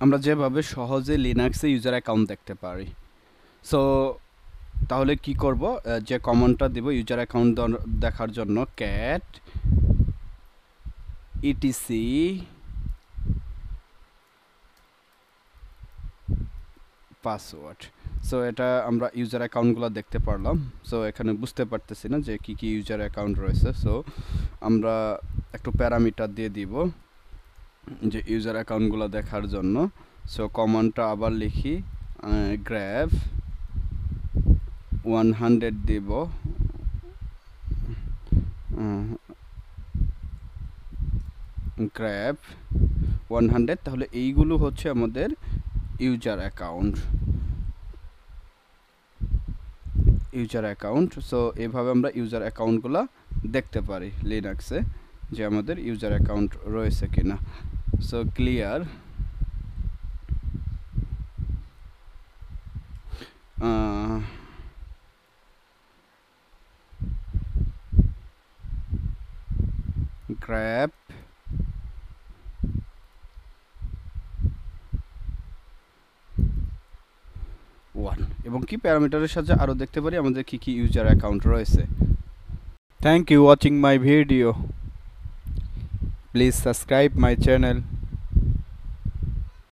আমরা যেভাবে সহজে লিনাক্সে ইউজার অ্যাকাউন্ট দেখতে পারি। সো তাহলে কি করব, যে কমান্ডটা দেব ইউজার অ্যাকাউন্ট দেখার জন্য ক্যাট ইটিসি পাসওয়ার্ড। সো এটা আমরা ইউজার অ্যাকাউন্টগুলো দেখতে পারলাম। সো এখানে বুঝতে পারতেছি না যে কি কি ইউজার অ্যাকাউন্ট রয়েছে। সো আমরা একটু প্যারামিটার দিয়ে দিব যে ইউজার অ্যাকাউন্টগুলো দেখার জন্য। সো কমান্ডটা আবার লিখি, গ্র্যাব 100 দিব, গ্র্যাব 100। তাহলে এইগুলো হচ্ছে আমাদের ইউজার অ্যাকাউন্ট। সো এভাবে আমরা ইউজার অ্যাকাউন্টগুলো দেখতে পারি লিনাক্সে, যে আমাদের ইউজার অ্যাকাউন্ট রয়েছে কিনা। So clear. grep 1 এবং কি প্যারামিটারের সাথে আরো দেখতে পারি আমাদের কি কি ইউজার অ্যাকাউন্ট রয়েছে। Thank you watching my video, please subscribe my channel.